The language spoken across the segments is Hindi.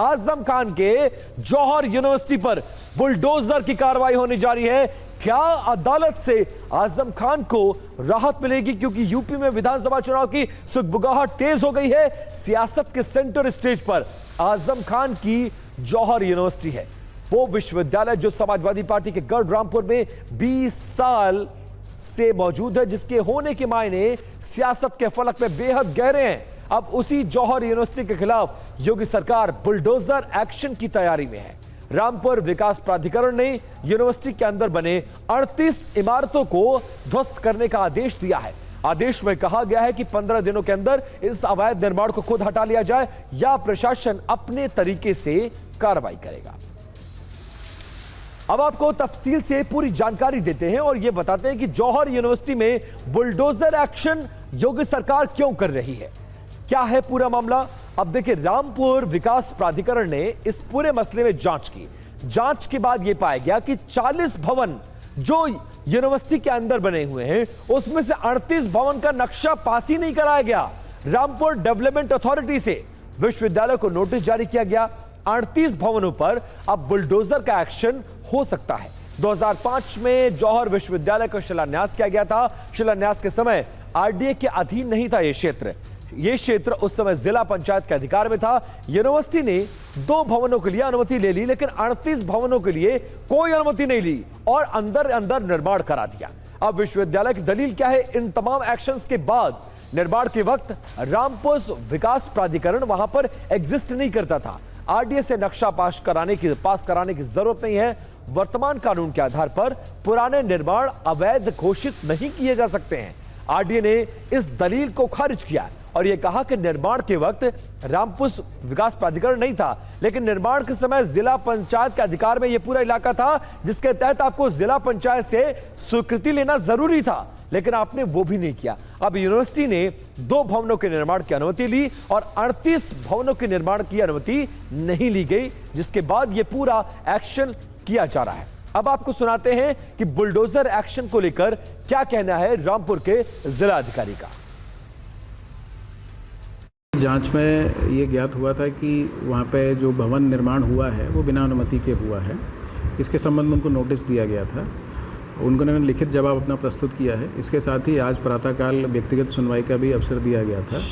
आजम खान के जौहर यूनिवर्सिटी पर बुलडोजर की कार्रवाई होने जा रही है। क्या अदालत से आजम खान को राहत मिलेगी, क्योंकि यूपी में विधानसभा चुनाव की सुगबुगाहट तेज हो गई है। सियासत के सेंटर स्टेज पर आजम खान की जौहर यूनिवर्सिटी है, वो विश्वविद्यालय जो समाजवादी पार्टी के गढ़ रामपुर में 20 साल से मौजूद है, जिसके होने के मायने सियासत के फलक में बेहद गहरे हैं। अब उसी जौहर यूनिवर्सिटी के खिलाफ योगी सरकार बुलडोजर एक्शन की तैयारी में है। रामपुर विकास प्राधिकरण ने यूनिवर्सिटी के अंदर बने 38 इमारतों को ध्वस्त करने का आदेश दिया है। आदेश में कहा गया है कि 15 दिनों के अंदर इस अवैध निर्माण को खुद हटा लिया जाए या प्रशासन अपने तरीके से कार्रवाई करेगा। अब आपको तफसील से पूरी जानकारी देते हैं और यह बताते हैं कि जौहर यूनिवर्सिटी में बुलडोजर एक्शन योगी सरकार क्यों कर रही है, क्या है पूरा मामला। अब देखिए, रामपुर विकास प्राधिकरण ने इस पूरे मसले में जांच की। जांच के बाद यह पाया गया कि 40 भवन जो यूनिवर्सिटी के अंदर बने हुए हैं, उसमें से 38 भवन का नक्शा पास ही नहीं कराया गया। रामपुर डेवलपमेंट अथॉरिटी से विश्वविद्यालय को नोटिस जारी किया गया। 38 भवनों पर अब बुलडोजर का एक्शन हो सकता है। 2005 में जौहर विश्वविद्यालय का शिलान्यास किया गया था। शिलान्यास के समय आरडीए के अधीन नहीं था यह क्षेत्र उस समय जिला पंचायत के अधिकार में था। यूनिवर्सिटी ने 2 भवनों के लिए अनुमति ले ली, लेकिन 38 भवनों के लिए कोई अनुमति नहीं ली और अंदर अंदर निर्माण करा दिया। अब विश्वविद्यालय की दलील क्या है? इन तमाम एक्शंस के बाद निर्माण के वक्त रामपुर विकास प्राधिकरण वहां पर एग्जिस्ट नहीं करता था। आरडीए से नक्शा पास कराने की जरूरत नहीं है। वर्तमान कानून के आधार पर पुराने निर्माण अवैध घोषित नहीं किए जा सकते हैं। आरडीए ने इस दलील को खारिज किया और यह कहा कि निर्माण के वक्त रामपुर विकास प्राधिकरण नहीं था, लेकिन निर्माण के समय जिला पंचायत के अधिकार में यह पूरा इलाका था, जिसके तहत आपको जिला पंचायत से स्वीकृति लेना जरूरी था, लेकिन आपने वो भी नहीं किया। अब यूनिवर्सिटी ने 2 भवनों के निर्माण की अनुमति ली और 38 भवनों के निर्माण की अनुमति नहीं ली गई, जिसके बाद यह पूरा एक्शन किया जा रहा है। अब आपको सुनाते हैं कि बुलडोजर एक्शन को लेकर क्या कहना है रामपुर के जिला अधिकारी का। जांच में ये ज्ञात हुआ था कि वहाँ पे जो भवन निर्माण हुआ है वो बिना अनुमति के हुआ है। इसके संबंध में उनको नोटिस दिया गया था। उन्होंने लिखित जवाब अपना प्रस्तुत किया है। इसके साथ ही आज प्रातःकाल व्यक्तिगत सुनवाई का भी अवसर दिया गया था।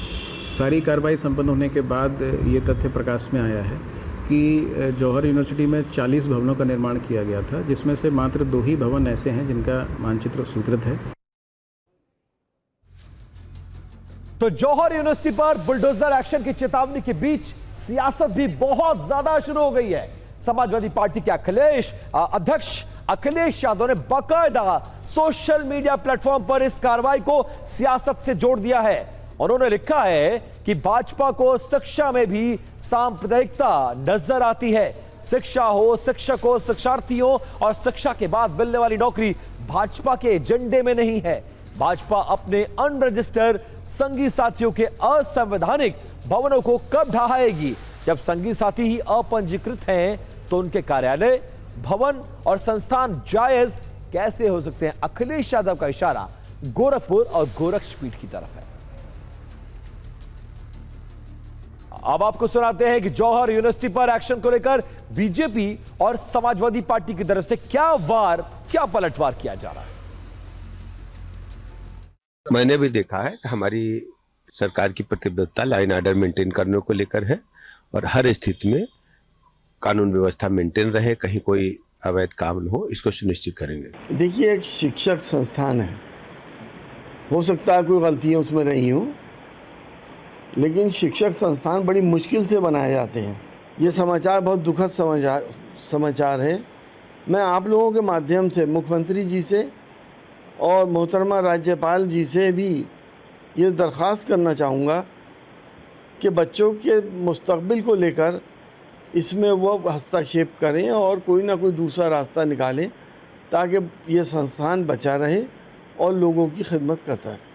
सारी कार्रवाई संपन्न होने के बाद ये तथ्य प्रकाश में आया है कि जौहर यूनिवर्सिटी में 40 भवनों का निर्माण किया गया था, जिसमें से मात्र 2 ही भवन ऐसे हैं जिनका मानचित्र स्वीकृत है। तो जौहर यूनिवर्सिटी पर बुलडोजर एक्शन की चेतावनी के बीच सियासत भी बहुत ज्यादा शुरू हो गई है। समाजवादी पार्टी के अध्यक्ष अखिलेश यादव ने बाकायदा सोशल मीडिया प्लेटफॉर्म पर इस कार्रवाई को सियासत से जोड़ दिया है। उन्होंने लिखा है कि भाजपा को शिक्षा में भी सांप्रदायिकता नजर आती है। शिक्षा हो, शिक्षक हो, शिक्षार्थी हो और शिक्षा के बाद मिलने वाली नौकरी भाजपा के एजेंडे में नहीं है। भाजपा अपने अनरजिस्टर्ड संगी साथियों के असंवैधानिक भवनों को कब ढहाएगी? जब संगी साथी ही अपंजीकृत हैं तो उनके कार्यालय, भवन और संस्थान जायज कैसे हो सकते हैं? अखिलेश यादव का इशारा गोरखपुर और गोरक्षपीठ की तरफ है। अब आपको सुनाते हैं कि जौहर यूनिवर्सिटी पर एक्शन को लेकर बीजेपी और समाजवादी पार्टी की तरफ से क्या पलटवार किया जा रहा है। मैंने भी देखा है कि हमारी सरकार की प्रतिबद्धता लाइन ऑर्डर मेंटेन करने को लेकर है और हर स्थिति में कानून व्यवस्था मेंटेन रहे, कहीं कोई अवैध काम न हो, इसको सुनिश्चित करेंगे। देखिए, एक शिक्षक संस्थान है, हो सकता है कोई गलतियाँ उसमें रही हो, लेकिन शिक्षक संस्थान बड़ी मुश्किल से बनाए जाते हैं। ये समाचार बहुत दुखद समाचार है। मैं आप लोगों के माध्यम से मुख्यमंत्री जी से और मोहतरमा राज्यपाल जी से भी ये दरख्वास्त करना चाहूँगा कि बच्चों के मुस्तकबिल को लेकर इसमें वो हस्तक्षेप करें और कोई ना कोई दूसरा रास्ता निकालें ताकि ये संस्थान बचा रहे और लोगों की खिदमत करता रहे।